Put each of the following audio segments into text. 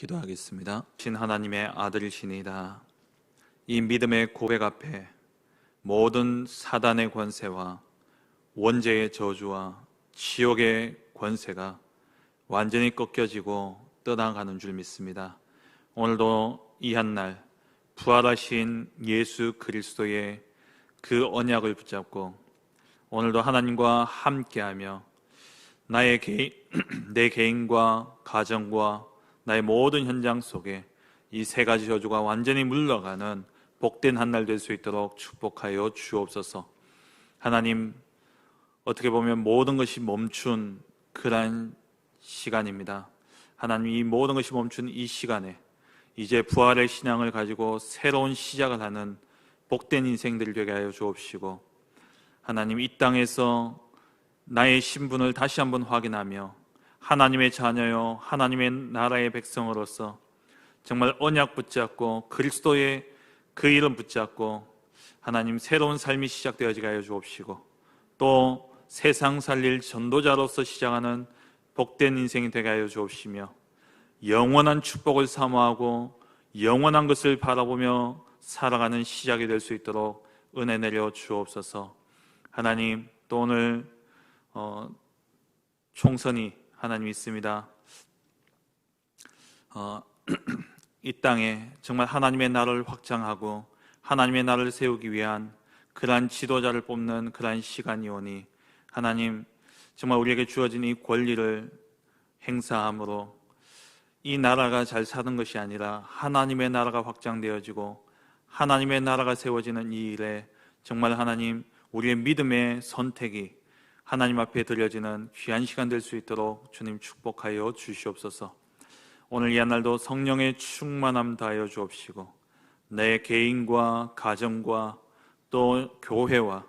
기도하겠습니다. 신 하나님의 아들이시니이다. 이 믿음의 고백 앞에 모든 사단의 권세와 원죄의 저주와 지옥의 권세가 완전히 꺾여지고 떠나가는 줄 믿습니다. 오늘도 이 한날 부활하신 예수 그리스도의 그 언약을 붙잡고 오늘도 하나님과 함께하며 내 개인과 가정과 나의 모든 현장 속에 이 세 가지 저주가 완전히 물러가는 복된 한날 될 수 있도록 축복하여 주옵소서. 하나님, 어떻게 보면 모든 것이 멈춘 그러한 시간입니다. 하나님, 이 모든 것이 멈춘 이 시간에 이제 부활의 신앙을 가지고 새로운 시작을 하는 복된 인생들이 되게 하여 주옵시고, 하나님, 이 땅에서 나의 신분을 다시 한번 확인하며 하나님의 자녀요 하나님의 나라의 백성으로서 정말 언약 붙잡고 그리스도의 그 이름 붙잡고 하나님 새로운 삶이 시작되어지게 하여 주옵시고, 또 세상 살릴 전도자로서 시작하는 복된 인생이 되게 하여 주옵시며, 영원한 축복을 사모하고 영원한 것을 바라보며 살아가는 시작이 될 수 있도록 은혜 내려 주옵소서. 하나님, 또 오늘 총선이 하나님 있습니다. 이 땅에 정말 하나님의 나라를 확장하고 하나님의 나라를 세우기 위한 그러한 지도자를 뽑는 그러한 시간이 오니, 하나님 정말 우리에게 주어진 이 권리를 행사함으로 이 나라가 잘 사는 것이 아니라 하나님의 나라가 확장되어지고 하나님의 나라가 세워지는 이 일에 정말 하나님 우리의 믿음의 선택이 하나님 앞에 드려지는 귀한 시간 될 수 있도록 주님 축복하여 주시옵소서. 오늘 이 한날도 성령의 충만함 다하여 주옵시고, 내 개인과 가정과 또 교회와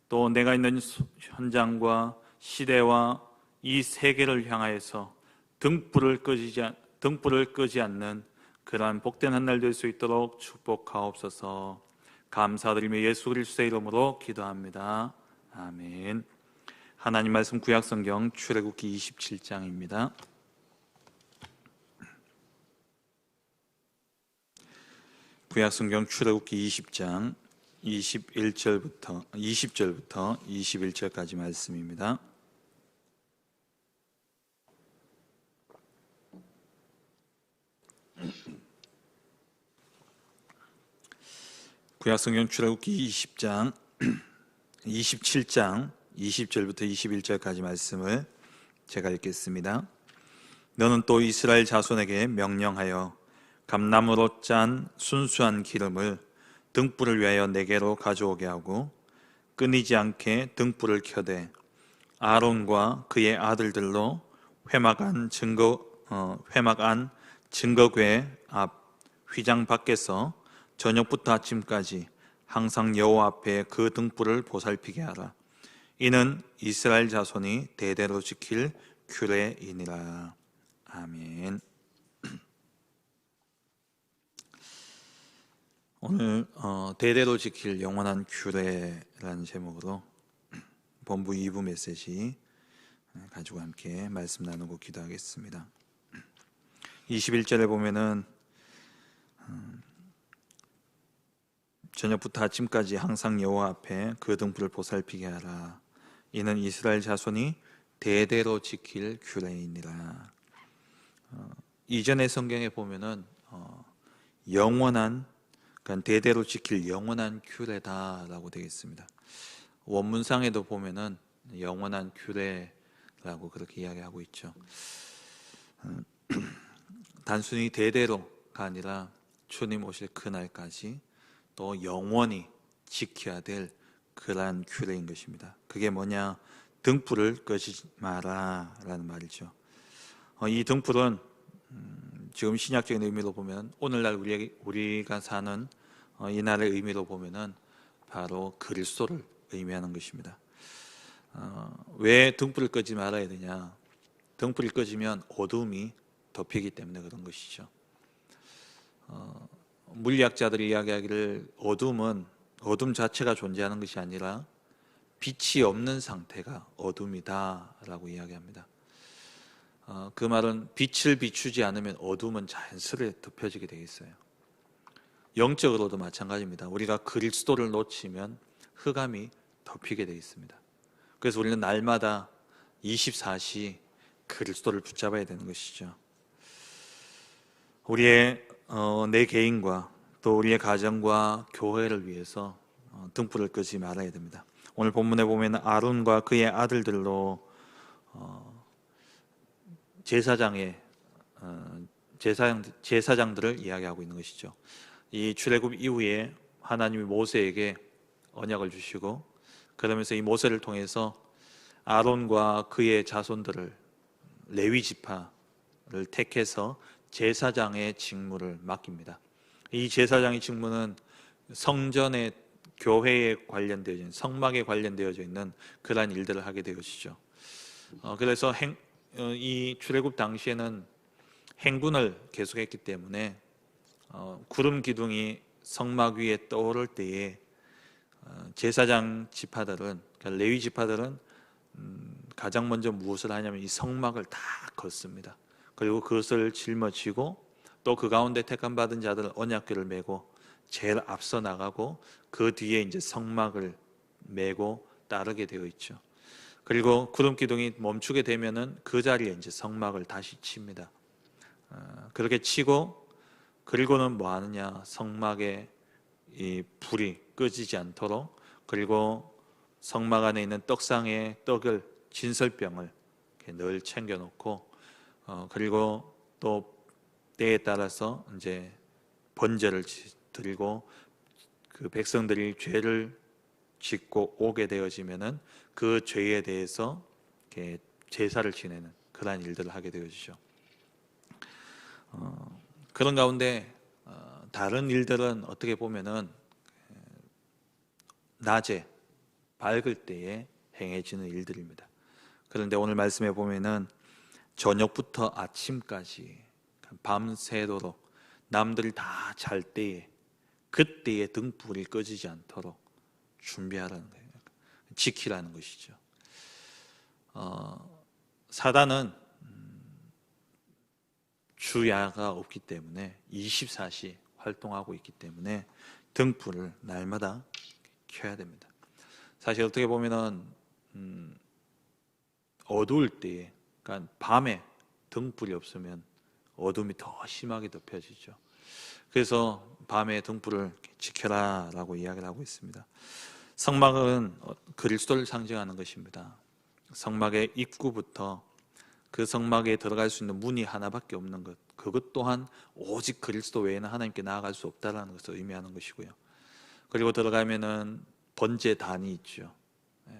또 내가 있는 현장과 시대와 이 세계를 향하여서 등불을 끄지 않는 그러한 복된 한날 될 수 있도록 축복하옵소서. 감사드리며 예수 그리스도의 이름으로 기도합니다. 아멘. 하나님 말씀 구약성경 출애굽기 27장입니다. 구약성경 출애굽기 20장 20절부터 21절까지 말씀입니다. 구약성경 출애굽기 20장 27장 20절부터 21절까지 말씀을 제가 읽겠습니다. 너는 또 이스라엘 자손에게 명령하여 감나무로 짠 순수한 기름을 등불을 위하여 내게로 가져오게 하고 끊이지 않게 등불을 켜되 아론과 그의 아들들로 회막 안 증거궤 앞 휘장 밖에서 저녁부터 아침까지 항상 여호와 앞에 그 등불을 보살피게 하라. 이는 이스라엘 자손이 대대로 지킬 규례이니라. 아멘. 오늘 대대로 지킬 영원한 규례라는 제목으로 본부 2부 메시지 가지고 함께 말씀 나누고 기도하겠습니다. 21절에 보면은 저녁부터 아침까지 항상 여호와 앞에 그 등불을 보살피게 하라. 이는 이스라엘 자손이 대대로 지킬 규례이니라. 이전의 성경에 보면은 영원한, 그러니까 대대로 지킬 영원한 규례다라고 되어 있습니다. 원문상에도 보면은 영원한 규례라고 그렇게 이야기하고 있죠. 단순히 대대로가 아니라 주님 오실 그날까지 또 영원히 지켜야 될 그러한 규례인 것입니다. 그게 뭐냐? 등불을 끄지 마라 라는 말이죠. 이 등불은 지금 신약적인 의미로 보면 오늘날 우리가 사는 이 날의 의미로 보면은 바로 그리스도를 의미하는 것입니다. 왜 등불을 끄지 말아야 되냐? 등불이 꺼지면 어둠이 덮이기 때문에 그런 것이죠. 물리학자들이 이야기하기를 어둠 자체가 존재하는 것이 아니라 빛이 없는 상태가 어둠이다 라고 이야기합니다. 그 말은 빛을 비추지 않으면 어둠은 자연스레 덮여지게 되어 있어요. 영적으로도 마찬가지입니다. 우리가 그리스도를 놓치면 흑암이 덮이게 되어 있습니다. 그래서 우리는 날마다 24시 그리스도를 붙잡아야 되는 것이죠. 우리의 내 개인과 또 우리의 가정과 교회를 위해서 등불을 끄지 말아야 됩니다. 오늘 본문에 보면 아론과 그의 아들들로 제사장들을 이야기하고 있는 것이죠. 이 출애굽 이후에 하나님이 모세에게 언약을 주시고 그러면서 이 모세를 통해서 아론과 그의 자손들을 레위 지파를 택해서 제사장의 직무를 맡깁니다. 이 제사장의 직무는 성전의 교회에 관련되어진 성막에 관련되어져 있는 그러한 일들을 하게 되어지죠. 그래서 이 출애굽 당시에는 행군을 계속했기 때문에 구름 기둥이 성막 위에 떠오를 때에 제사장 지파들은 그러니까 레위 지파들은 가장 먼저 무엇을 하냐면 이 성막을 다 걷습니다. 그리고 그것을 짊어지고 또 그 가운데 택함 받은 자들 언약궤를 메고 제일 앞서 나가고 그 뒤에 이제 성막을 메고 따르게 되어 있죠. 그리고 구름 기둥이 멈추게 되면은 그 자리에 이제 성막을 다시 칩니다. 그렇게 치고 그리고는 뭐 하느냐, 성막에 이 불이 꺼지지 않도록, 그리고 성막 안에 있는 떡상에 떡을 진설병을 늘 챙겨놓고, 그리고 또 때에 따라서 이제 번제를 드리고 그 백성들이 죄를 짓고 오게 되어지면은 그 죄에 대해서 이렇게 제사를 지내는 그러한 일들을 하게 되어지죠. 그런 가운데 다른 일들은 어떻게 보면은 낮에 밝을 때에 행해지는 일들입니다. 그런데 오늘 말씀에 보면은 저녁부터 아침까지 밤새도록 남들이 다 잘 때에 그때에 등불이 꺼지지 않도록 준비하라는 거예요. 지키라는 것이죠. 사단은 주야가 없기 때문에 24시 활동하고 있기 때문에 등불을 날마다 켜야 됩니다. 사실 어떻게 보면은 어두울 때에, 그러니까 밤에 등불이 없으면 어둠이 더 심하게 덮여지죠. 그래서 밤에 등불을 지켜라라고 이야기를 하고 있습니다. 성막은 그리스도를 상징하는 것입니다. 성막의 입구부터 그 성막에 들어갈 수 있는 문이 하나밖에 없는 것, 그것 또한 오직 그리스도 외에는 하나님께 나아갈 수 없다라는 것을 의미하는 것이고요. 그리고 들어가면은 번제단이 있죠.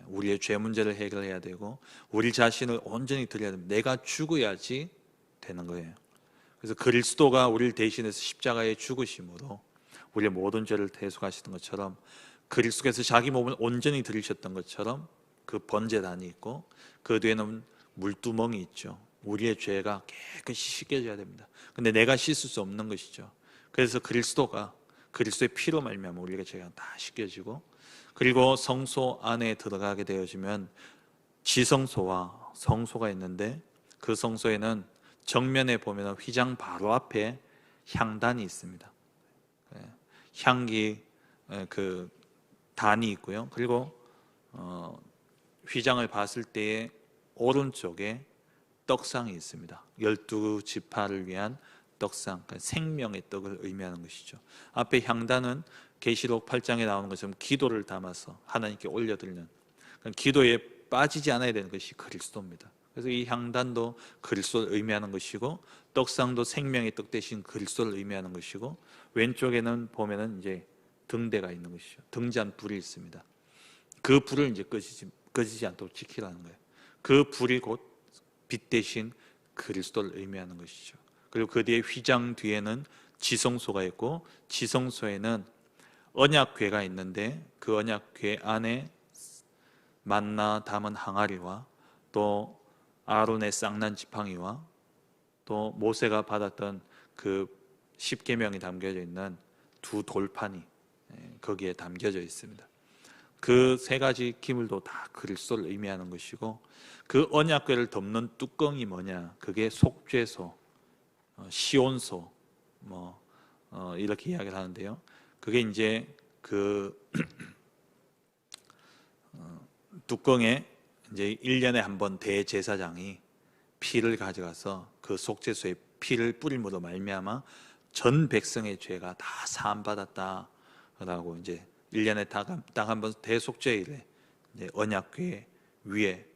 우리의 죄 문제를 해결해야 되고 우리 자신을 온전히 드려야 됩니다. 내가 죽어야지 되는 거예요. 그래서 그리스도가 우리를 대신해서 십자가에 죽으심으로 우리의 모든 죄를 대속하시던 것처럼 그리스도께서 자기 몸을 온전히 드리셨던 것처럼 그 번제단이 있고 그 뒤에는 물두멍이 있죠. 우리의 죄가 깨끗이 씻겨져야 됩니다. 근데 내가 씻을 수 없는 것이죠. 그래서 그리스도의 피로 말미암아 우리가 죄가 다 씻겨지고, 그리고 성소 안에 들어가게 되어지면 지성소와 성소가 있는데 그 성소에는 정면에 보면 휘장 바로 앞에 향단이 있습니다. 향기 그 단이 있고요. 그리고 휘장을 봤을 때에 오른쪽에 떡상이 있습니다. 12지파를 위한 떡상, 그러니까 생명의 떡을 의미하는 것이죠. 앞에 향단은 계시록 8장에 나오는 것처럼 기도를 담아서 하나님께 올려드리는, 그러니까 기도에 빠지지 않아야 되는 것이 그리스도입니다. 그래서 이 향단도 그리스도를 의미하는 것이고, 떡상도 생명의 떡 대신 그리스도를 의미하는 것이고, 왼쪽에는 보면은 이제 등대가 있는 것이죠. 등잔 불이 있습니다. 그 불을 이제 꺼지지 않도록 지키라는 거예요. 그 불이 곧 빛 대신 그리스도를 의미하는 것이죠. 그리고 그 뒤에 휘장 뒤에는 지성소가 있고, 지성소에는 언약궤가 있는데 그 언약궤 안에 만나 담은 항아리와 또 아론의 쌍난 지팡이와 또 모세가 받았던 그 십계명이 담겨져 있는 두 돌판이 거기에 담겨져 있습니다. 그 세 가지 기물도 다 그리스도를 의미하는 것이고, 그 언약궤를 덮는 뚜껑이 뭐냐? 그게 속죄소, 시온소, 이렇게 이야기를 하는데요. 그게 이제 그 뚜껑에 이제 1년에 한 번 대제사장이 피를 가져가서 그 속죄소에 피를 뿌림으로 말미암아 전 백성의 죄가 다 사함 받았다라고 이제 1년에 딱 한 번 대속죄일에 이제 언약궤 위에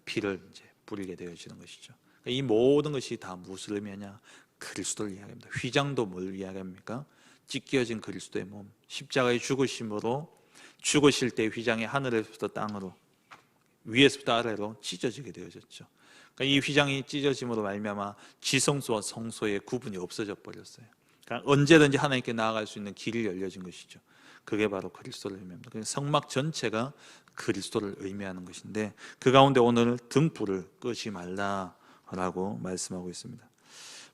피를 이제 뿌리게 되어지는 것이죠. 그러니까 이 모든 것이 다 무엇을 의미하냐? 그리스도를 이야기합니다. 휘장도 뭘 이야기합니까? 찢겨진 그리스도의 몸, 십자가의 죽으심으로 죽으실 때 휘장이 하늘에서부터 땅으로, 위에서부터 아래로 찢어지게 되어졌죠. 그러니까 이 휘장이 찢어짐으로 말미암아 지성소와 성소의 구분이 없어져 버렸어요. 그러니까 언제든지 하나님께 나아갈 수 있는 길이 열려진 것이죠. 그게 바로 그리스도를 의미합니다. 그래서 성막 전체가 그리스도를 의미하는 것인데, 그 가운데 오늘 등불을 끄지 말라라고 말씀하고 있습니다.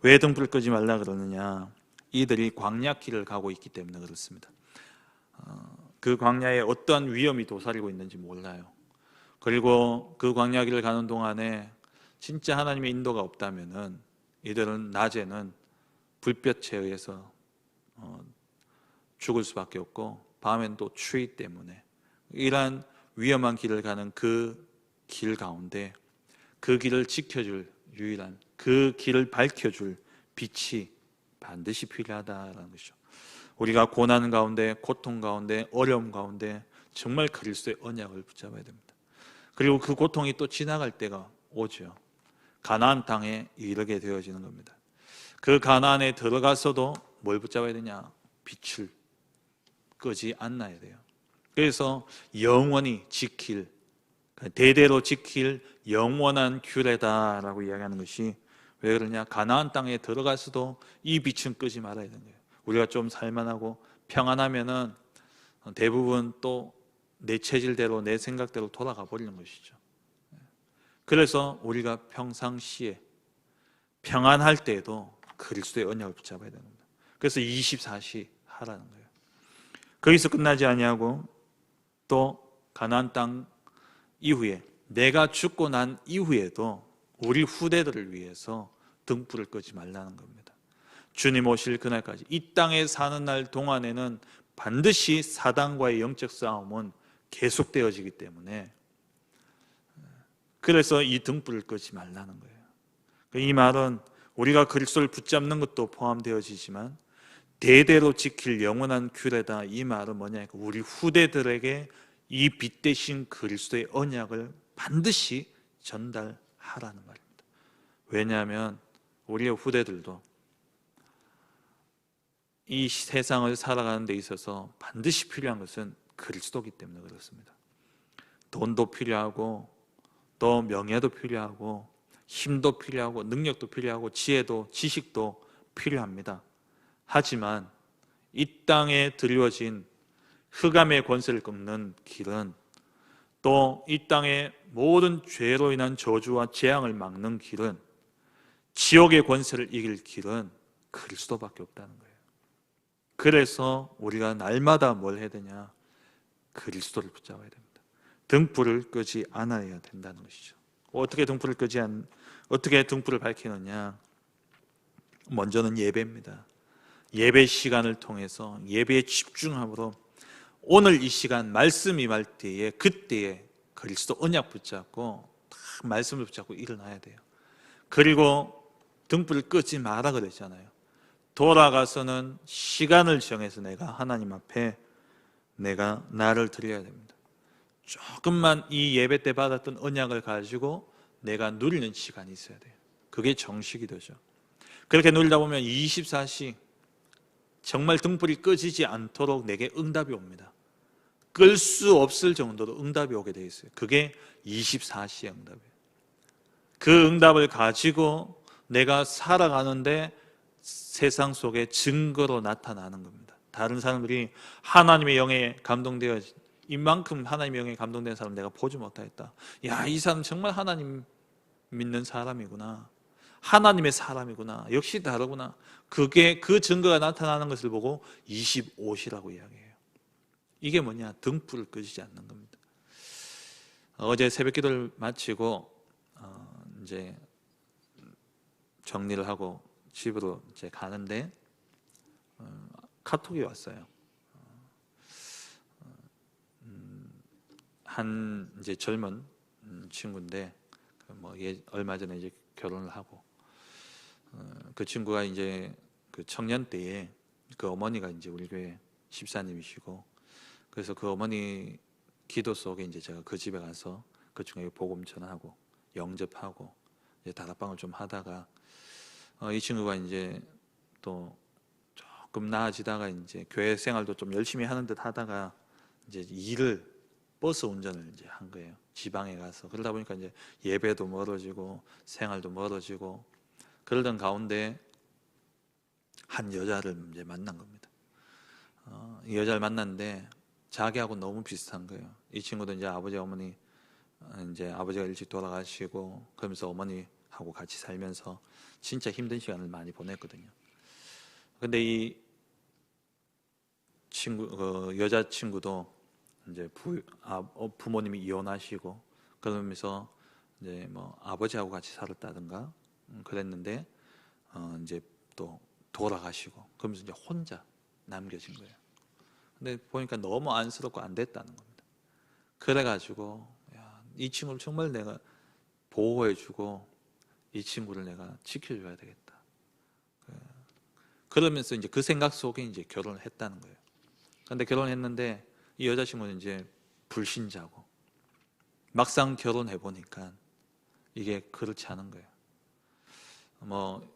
왜 등불을 끄지 말라 그러느냐? 이들이 광야길을 가고 있기 때문에 그렇습니다. 그 광야에 어떠한 위험이 도사리고 있는지 몰라요. 그리고 그 광야길을 가는 동안에 진짜 하나님의 인도가 없다면은 이들은 낮에는 불볕에 의해서 죽을 수밖에 없고, 밤엔 또 추위 때문에, 이러한 위험한 길을 가는 그 길 가운데 그 길을 지켜줄 유일한, 그 길을 밝혀줄 빛이 반드시 필요하다라는 것이죠. 우리가 고난 가운데, 고통 가운데, 어려움 가운데 정말 그리스도의 언약을 붙잡아야 됩니다. 그리고 그 고통이 또 지나갈 때가 오죠. 가나안 땅에 이르게 되어지는 겁니다. 그 가나안에 들어가서도 뭘 붙잡아야 되냐? 빛을 끄지 않아야 돼요. 그래서 영원히 지킬, 대대로 지킬 영원한 규례다라고 이야기하는 것이, 왜 그러냐? 가나안 땅에 들어가서도 이 빛은 끄지 말아야 되는 거예요. 우리가 좀 살만하고 평안하면은 대부분 또 내 체질대로, 내 생각대로 돌아가 버리는 것이죠. 그래서 우리가 평상시에 평안할 때에도 그리스도의 언약을 붙잡아야 됩니다. 그래서 24시 하라는 거예요. 거기서 끝나지 아니하고 또 가나안 땅 이후에, 내가 죽고 난 이후에도 우리 후대들을 위해서 등불을 끄지 말라는 겁니다. 주님 오실 그날까지, 이 땅에 사는 날 동안에는 반드시 사단과의 영적 싸움은 계속되어지기 때문에, 그래서 이 등불을 끄지 말라는 거예요. 이 말은 우리가 그리스도를 붙잡는 것도 포함되어지지만 대대로 지킬 영원한 규례다, 이 말은 뭐냐? 우리 후대들에게 이 빛 대신 그리스도의 언약을 반드시 전달하라는 말입니다. 왜냐하면 우리의 후대들도 이 세상을 살아가는 데 있어서 반드시 필요한 것은 그리스도이기 때문에 그렇습니다. 돈도 필요하고, 또 명예도 필요하고, 힘도 필요하고, 능력도 필요하고, 지혜도, 지식도 필요합니다. 하지만 이 땅에 드리워진 흑암의 권세를 꺾는 길은, 또 이 땅의 모든 죄로 인한 저주와 재앙을 막는 길은, 지옥의 권세를 이길 길은 그리스도밖에 없다는 거예요. 그래서 우리가 날마다 뭘 해야 되냐? 그리스도를 붙잡아야 됩니다. 등불을 끄지 않아야 된다는 것이죠. 어떻게 등불을 밝히느냐? 먼저는 예배입니다. 예배 시간을 통해서 예배에 집중함으로 오늘 이 시간 말씀 임할 때에, 그때에 그리스도 언약 붙잡고 딱 말씀을 붙잡고 일어나야 돼요. 그리고 등불을 끄지 마라 그랬잖아요. 돌아가서는 시간을 정해서 내가 하나님 앞에 내가 나를 드려야 됩니다. 조금만 이 예배 때 받았던 언약을 가지고 내가 누리는 시간이 있어야 돼요. 그게 정식이되죠. 그렇게 누리다 보면 24시 정말 등불이 꺼지지 않도록 내게 응답이 옵니다. 끌 수 없을 정도로 응답이 오게 되어 있어요. 그게 24시의 응답이에요. 그 응답을 가지고 내가 살아가는데 세상 속에 증거로 나타나는 겁니다. 다른 사람들이 하나님의 영에 감동되어, 이만큼 하나님의 영에 감동된 사람 내가 보지 못하겠다. 야, 이 사람 정말 하나님 믿는 사람이구나. 하나님의 사람이구나. 역시 다르구나. 그게 그 증거가 나타나는 것을 보고 25시라고 이야기해요. 이게 뭐냐? 등불을 끄지 않는 겁니다. 어제 새벽기도를 마치고 이제 정리를 하고 집으로 이제 가는데 카톡이 왔어요. 한 이제 젊은 친구인데 얼마 전에 이제 결혼을 하고 그 친구가 이제 그 청년 때에 그 어머니가 이제 우리 교회 집사님이시고, 그래서 그 어머니 기도 속에 이제 제가 그 집에 가서 그 친구에게 복음 전하고 영접하고 이제 다락방을 좀 하다가 이 친구가 이제 또 조금 나아지다가 이제 교회 생활도 좀 열심히 하는 듯 하다가 이제 버스 운전을 이제 한 거예요. 지방에 가서. 그러다 보니까 이제 예배도 멀어지고 생활도 멀어지고 그러던 가운데 한 여자를 이제 만난 겁니다. 이 여자를 만났는데 자기하고 너무 비슷한 거예요. 이 친구도 이제 아버지 어머니 이제 아버지가 일찍 돌아가시고 그러면서 어머니하고 같이 살면서 진짜 힘든 시간을 많이 보냈거든요. 근데 이 친구 여자 친구도 이제 부모님이 이혼하시고 그러면서 이제 뭐 아버지하고 같이 살았다든가 그랬는데 이제 또 돌아가시고 그러면서 이제 혼자 남겨진 거예요. 근데 보니까 너무 안쓰럽고 안 됐다는 겁니다. 그래가지고 이 친구를 정말 내가 보호해주고 이 친구를 내가 지켜줘야 되겠다. 그러면서 이제 그 생각 속에 이제 결혼을 했다는 거예요. 근데 결혼했는데 이 여자친구는 이제 불신자고 막상 결혼해 보니까 이게 그렇지 않은 거예요. 뭐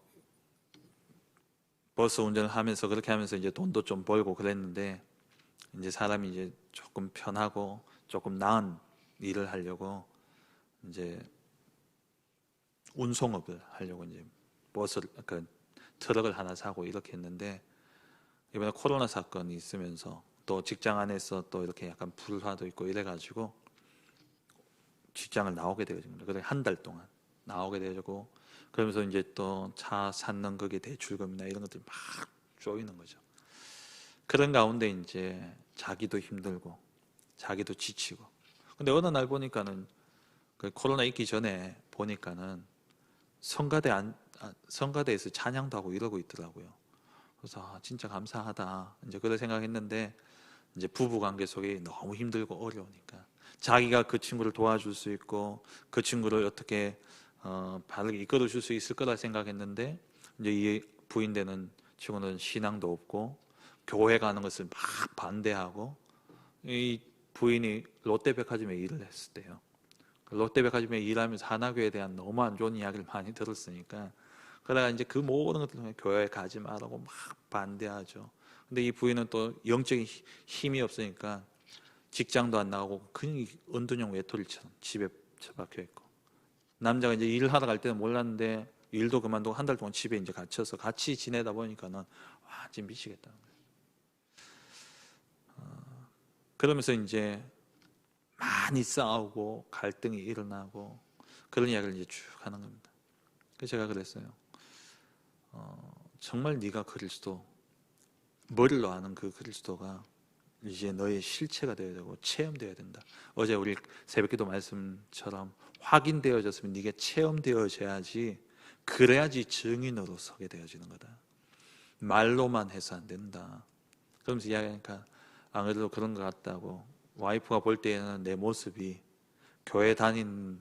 버스 운전을 하면서 그렇게 하면서 이제 돈도 좀 벌고 그랬는데 이제 사람이 이제 조금 편하고 조금 나은 일을 하려고 이제 운송업을 하려고 이제 트럭을 하나 사고 이렇게 했는데 이번에 코로나 사건이 있으면서 또 직장 안에서 또 이렇게 약간 불화도 있고 이래가지고 직장을 나오게 되어진 겁니다. 그래서 한 달 동안 나오게 되고 그러면서 이제 또 차 샀는 거기에 대출금이나 이런 것들이 막 쪼이는 거죠. 그런 가운데 이제 자기도 힘들고 자기도 지치고 근데 어느 날 보니까는 그 코로나 있기 전에 보니까는 성가대에서 찬양도 하고 이러고 있더라고요. 그래서 진짜 감사하다 이제 그런 생각했는데 이제 부부 관계 속에 너무 힘들고 어려우니까 자기가 그 친구를 도와줄 수 있고 그 친구를 어떻게 바르게 이끌어 줄 수 있을 거라 생각했는데 이제 이 부인되는 친구는 신앙도 없고 교회 가는 것을 막 반대하고 이 부인이 롯데백화점에 일을 했을 때요. 롯데백화점에 일하면서 하나교회에 대한 너무 안 좋은 이야기를 많이 들었으니까 그러다가 이제 그 모든 것들 때문에 교회 가지 말라고 막 반대하죠. 근데 이 부인은 또 영적인 힘이 없으니까 직장도 안 나가고 그냥 은둔형 외톨이처럼 집에 처박혀 있고 남자가 이제 일을 하러 갈 때는 몰랐는데 일도 그만두고 한 달 동안 집에 이제 갇혀서 같이 지내다 보니까는 완전 미치겠다는 거예요. 그러면서 이제 많이 싸우고 갈등이 일어나고 그런 이야기를 이제 쭉 하는 겁니다. 그래서 제가 그랬어요. 정말 네가 그리스도 머리로 아는 그 그리스도가 이제 너의 실체가 되어야 되고 체험되어야 된다. 어제 우리 새벽기도 말씀처럼 확인되어졌으면 네게 체험되어져야지 그래야지 증인으로 서게 되어지는 거다. 말로만 해서 안 된다. 그러면서 이야기하니까 안 그래도 그런 것 같다고 와이프가 볼 때에는 내 모습이 교회 다닌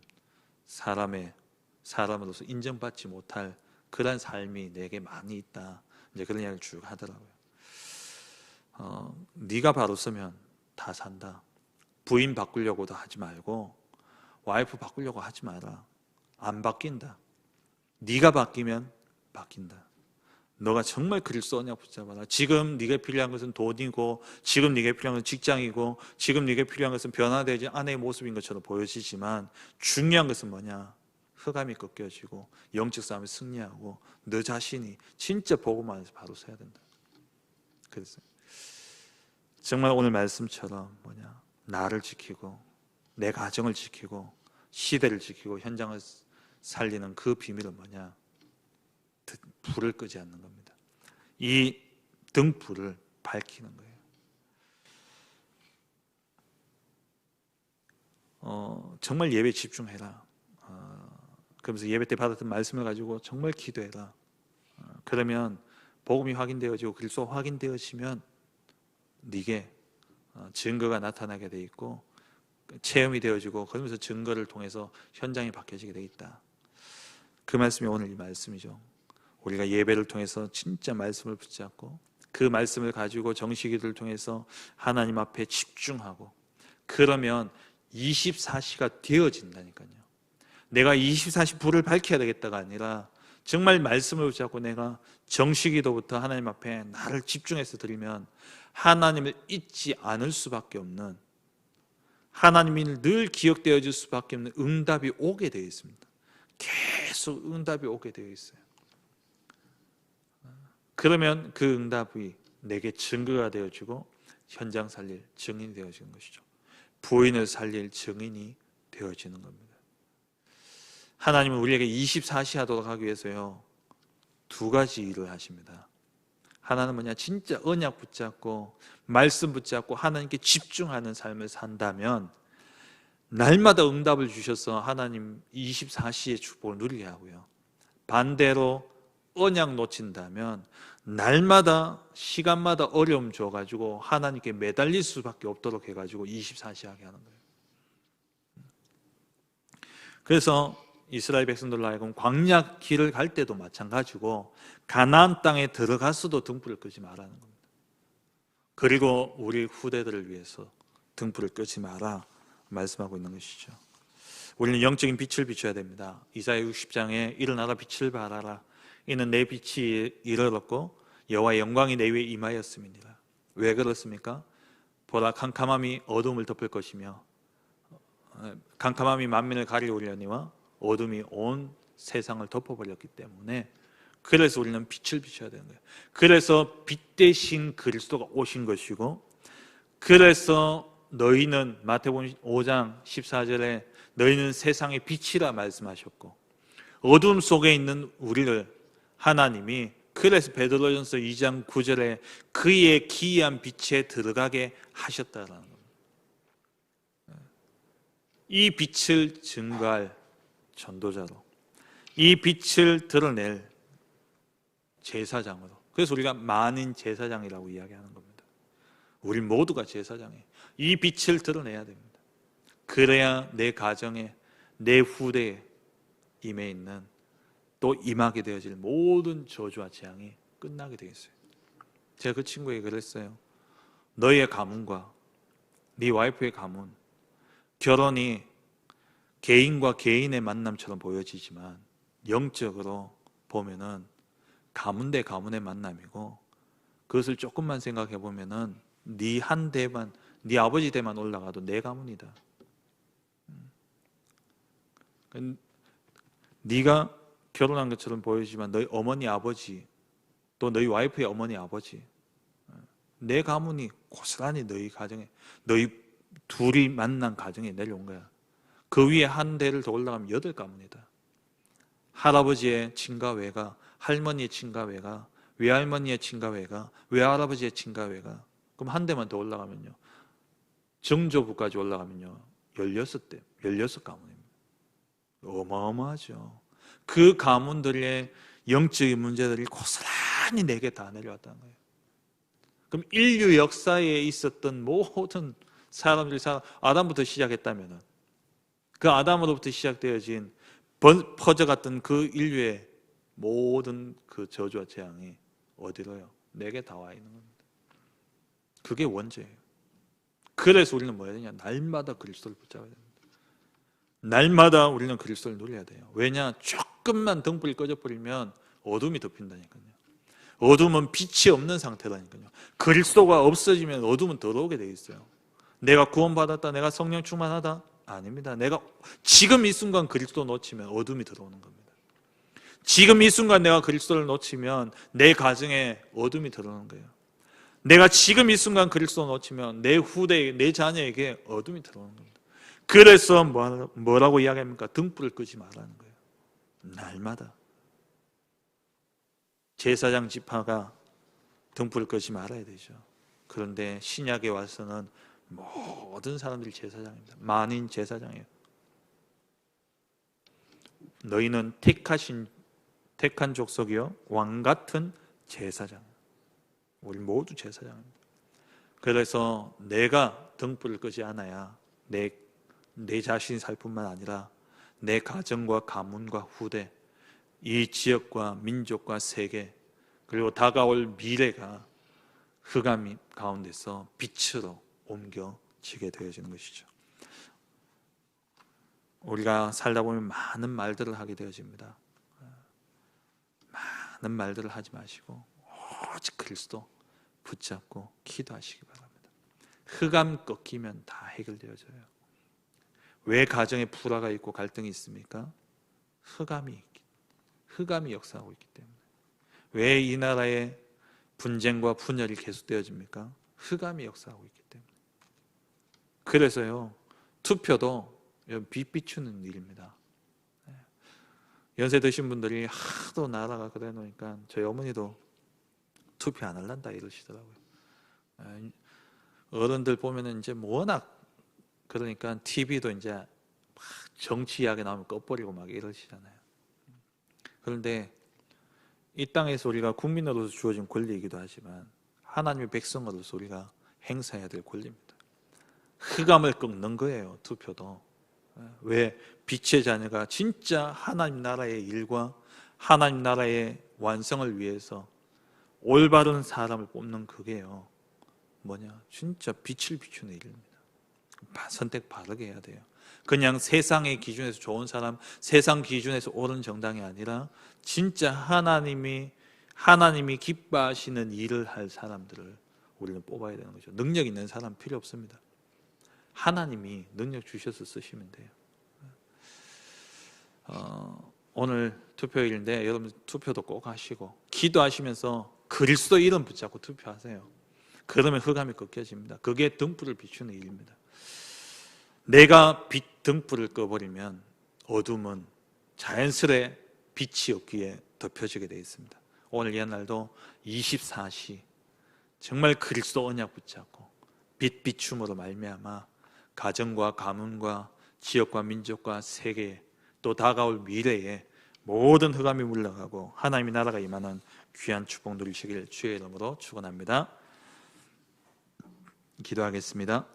사람으로서 인정받지 못할 그런 삶이 내게 많이 있다. 이제 그런 이야기를 쭉 하더라고요. 네가 바로 서면 다 산다. 부인 바꾸려고도 하지 말고 와이프 바꾸려고 하지 마라. 안 바뀐다. 네가 바뀌면 바뀐다. 너가 정말 그리스도냐 붙잡아라. 지금 네가 필요한 것은 돈이고 지금 네가 필요한 것은 직장이고 지금 네가 필요한 것은 변화되지 아내의 모습인 것처럼 보여지지만 중요한 것은 뭐냐? 흑암이 꺾여지고 영적 싸움에 승리하고 너 자신이 진짜 복음 안에서 바로 서야 된다. 그래서 정말 오늘 말씀처럼 나를 지키고 내 가정을 지키고 시대를 지키고 현장을 살리는 그 비밀은 뭐냐? 불을 끄지 않는 겁니다. 이 등불을 밝히는 거예요. 정말 예배 집중해라. 그러면서 예배 때 받았던 말씀을 가지고 정말 기도해라. 그러면 복음이 확인되어지고 그리스도가 확인되어지면 네게 증거가 나타나게 돼 있고 체험이 되어지고 그러면서 증거를 통해서 현장이 바뀌어지게 돼 있다. 그 말씀이 오늘 이 말씀이죠. 우리가 예배를 통해서 진짜 말씀을 붙잡고 그 말씀을 가지고 정식기도를 통해서 하나님 앞에 집중하고 그러면 24시가 되어진다니까요. 내가 24시 불을 밝혀야 되겠다가 아니라 정말 말씀을 붙잡고 내가 정식기도부터 하나님 앞에 나를 집중해서 드리면 하나님을 잊지 않을 수밖에 없는, 하나님이 늘 기억되어질 수밖에 없는 응답이 오게 되어 있습니다. 계속 응답이 오게 되어 있어요. 그러면 그 응답이 내게 증거가 되어지고 현장 살릴 증인이 되어지는 것이죠. 부인을 살릴 증인이 되어지는 겁니다. 하나님은 우리에게 24시 하도록 하기 위해서요 2가지 일을 하십니다. 하나는 뭐냐, 진짜 언약 붙잡고 말씀 붙잡고 하나님께 집중하는 삶을 산다면 날마다 응답을 주셔서 하나님 24시의 축복을 누리게 하고요, 반대로 언약 놓친다면 날마다 시간마다 어려움 줘가지고 하나님께 매달릴 수밖에 없도록 해가지고 24시 하게 하는 거예요. 그래서 이스라엘 백성들로 하여금 광야 길을 갈 때도 마찬가지고 가나안 땅에 들어갔어도 등불을 끄지 말라는 겁니다. 그리고 우리 후대들을 위해서 등불을 끄지 마라 말씀하고 있는 것이죠. 우리는 영적인 빛을 비춰야 됩니다. 이사야 60장에 일어나라 빛을 발하라. 이는 내 빛이 이르렀고 여호와의 영광이 내 위에 임하였음이니라. 왜 그렇습니까? 보라, 캄캄함이 어둠을 덮을 것이며 캄캄함이 만민을 가리우려니와 어둠이 온 세상을 덮어버렸기 때문에, 그래서 우리는 빛을 비춰야 되는 거예요. 그래서 빛 대신 그리스도가 오신 것이고, 그래서 너희는 마태복음 5장 14절에 너희는 세상의 빛이라 말씀하셨고, 어둠 속에 있는 우리를 하나님이, 그래서 베드로전서 2장 9절에 그의 기이한 빛에 들어가게 하셨다라는 겁니다. 이 빛을 증거할 전도자로, 이 빛을 드러낼 제사장으로. 그래서 우리가 만인 제사장이라고 이야기하는 겁니다. 우리 모두가 제사장이에요. 이 빛을 드러내야 됩니다. 그래야 내 가정에, 내 후대에 임해 있는, 또 임하게 되어질 모든 저주와 재앙이 끝나게 되겠어요. 제가 그 친구에게 그랬어요. 너의 가문과 네 와이프의 가문, 결혼이 개인과 개인의 만남처럼 보여지지만 영적으로 보면은 가문 대 가문의 만남이고, 그것을 조금만 생각해 보면은 네 한 대만, 네 아버지 대만 올라가도 내 가문이다. 네가 결혼한 것처럼 보이지만 너희 어머니 아버지, 또 너희 와이프의 어머니 아버지, 내 가문이 고스란히 너희 가정에, 너희 둘이 만난 가정에 내려온 거야. 그 위에 한 대를 더 올라가면 8가문이다. 할아버지의 친가 외가, 할머니의 친가 외가, 외할머니의 친가 외가, 외할아버지의 친가 외가, 그럼 한 대만 더 올라가면요, 정조부까지 올라가면요 16대, 16가문입니다. 어마어마하죠. 그 가문들의 영적인 문제들이 고스란히 내게 다 내려왔다는 거예요. 그럼 인류 역사에 있었던 모든 사람들이 아담부터 시작했다면 그 아담으로부터 시작되어진 퍼져갔던 그 인류의 모든 그 저주와 재앙이 어디로요? 내게 다 와 있는 겁니다. 그게 원죄예요. 그래서 우리는 뭐 해야 되냐? 날마다 그리스도를 붙잡아야 됩니다. 날마다 우리는 그리스도를 누려야 돼요. 왜냐? 조금만 등불이 꺼져버리면 어둠이 덮인다니까요. 어둠은 빛이 없는 상태라니까요. 그리스도가 없어지면 어둠은 들어오게 돼 있어요. 내가 구원받았다, 내가 성령 충만하다? 아닙니다. 내가 지금 이 순간 그리스도 놓치면 어둠이 들어오는 겁니다. 지금 이 순간 내가 그리스도를 놓치면 내 가정에 어둠이 들어오는 거예요. 내가 지금 이 순간 그리스도 놓치면 내 후대, 내 자녀에게 어둠이 들어오는 겁니다. 그래서 뭐라고 이야기합니까? 등불을 끄지 말라는 거예요. 날마다. 제사장 지파가 등불을 끄지 말아야 되죠. 그런데 신약에 와서는 모든 사람들이 제사장입니다. 만인 제사장이에요. 너희는 택한 족속이요 왕 같은 제사장. 우리 모두 제사장입니다. 그래서 내가 등불을 끄지 않아야 내 자신이 살 뿐만 아니라 내 가정과 가문과 후대, 이 지역과 민족과 세계, 그리고 다가올 미래가 흑암 가운데서 빛으로 옮겨지게 되어지는 것이죠. 우리가 살다 보면 많은 말들을 하게 되어집니다. 많은 말들을 하지 마시고 오직 그리스도 붙잡고 기도하시기 바랍니다. 흑암 꺾이면 다 해결되어져요. 왜 가정에 불화가 있고 갈등이 있습니까? 흑암이 역사하고 있기 때문에. 왜 이 나라에 분쟁과 분열이 계속되어집니까? 흑암이 역사하고 있기 때문에. 그래서요, 투표도 빛 비추는 일입니다. 연세 드신 분들이 하도 나라가 그래 놓으니까 저희 어머니도 투표 안 할란다 이러시더라고요. 어른들 보면은 이제 워낙 그러니까 TV도 이제 막 정치 이야기 나오면 꺼버리고 막 이러시잖아요. 그런데 이 땅에서 우리가 국민으로서 주어진 권리이기도 하지만 하나님의 백성으로서 우리가 행사해야 될 권리입니다. 흑암을 꺾는 거예요, 투표도. 왜? 빛의 자녀가 진짜 하나님 나라의 일과 하나님 나라의 완성을 위해서 올바른 사람을 뽑는 그게요, 뭐냐? 진짜 빛을 비추는 일입니다. 선택 바르게 해야 돼요. 그냥 세상의 기준에서 좋은 사람, 세상 기준에서 옳은 정당이 아니라 진짜 하나님이 기뻐하시는 일을 할 사람들을 우리는 뽑아야 되는 거죠. 능력 있는 사람 필요 없습니다. 하나님이 능력 주셔서 쓰시면 돼요. 오늘 투표일인데 여러분 투표도 꼭 하시고 기도하시면서 그리스도 이름 붙잡고 투표하세요. 그러면 흑암이 꺾여집니다. 그게 등불을 비추는 일입니다. 내가 등불을 꺼버리면 어둠은 자연스레 빛이 없기에 덮여지게 되어 있습니다. 오늘 이 날도 24시 정말 그리스도 언약 붙잡고 빛 비춤으로 말미암아 가정과 가문과 지역과 민족과 세계에 또 다가올 미래에 모든 흑암이 물러가고 하나님의 나라가 임하는 귀한 축복 누리시길 주의 이름으로 축원합니다. 기도하겠습니다.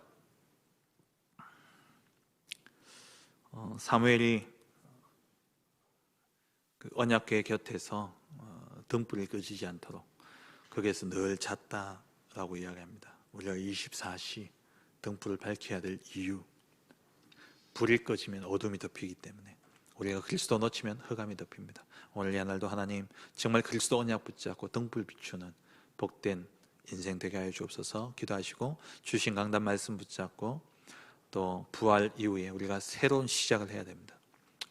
사무엘이 그 언약궤 곁에서 등불이 꺼지지 않도록 거기에서 늘 잤다라고 이야기합니다. 우리가 24시 등불을 밝혀야 될 이유, 불이 꺼지면 어둠이 덮이기 때문에 우리가 그리스도 놓치면 흑암이 덮입니다. 오늘 이 날도 하나님 정말 그리스도 언약 붙잡고 등불 비추는 복된 인생 되게 하여 주옵소서. 기도하시고 주신 강단 말씀 붙잡고 또 부활 이후에 우리가 새로운 시작을 해야 됩니다.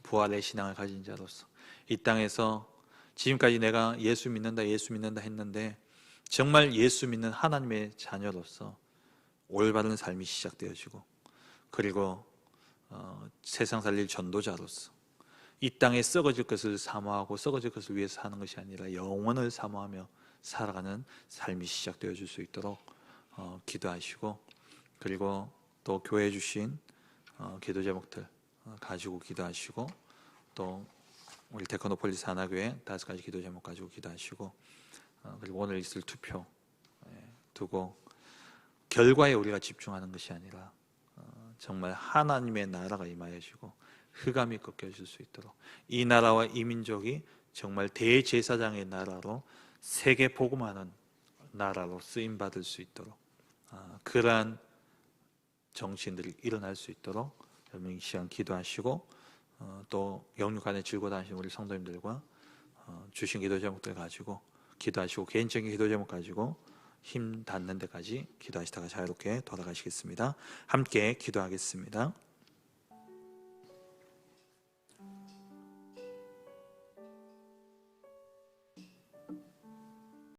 부활의 신앙을 가진 자로서 이 땅에서 지금까지 내가 예수 믿는다 했는데 정말 예수 믿는 하나님의 자녀로서 올바른 삶이 시작되어지고 그리고 세상 살릴 전도자로서 이 땅에 썩어질 것을 사모하고 썩어질 것을 위해서 사는 것이 아니라 영원을 사모하며 살아가는 삶이 시작되어질 수 있도록 기도하시고 그리고 또 교회에 주신 기도 제목들 가지고 기도하시고 또 우리 테크노폴리스 하나교회 5가지 기도 제목 가지고 기도하시고 그리고 오늘 있을 투표 두고 결과에 우리가 집중하는 것이 아니라 정말 하나님의 나라가 임하여지고 흑암이 꺾여질 수 있도록 이 나라와 이 민족이 정말 대제사장의 나라로 세계 복음하는 나라로 쓰임받을 수 있도록 그러한 정치인들이 일어날 수 있도록 여러분 이 시간 기도하시고 또 영육간에 즐거워 다니시는 우리 성도님들과 주신 기도 제목들 가지고 기도하시고 개인적인 기도 제목 가지고 힘 닿는 데까지 기도하시다가 자유롭게 돌아가시겠습니다. 함께 기도하겠습니다.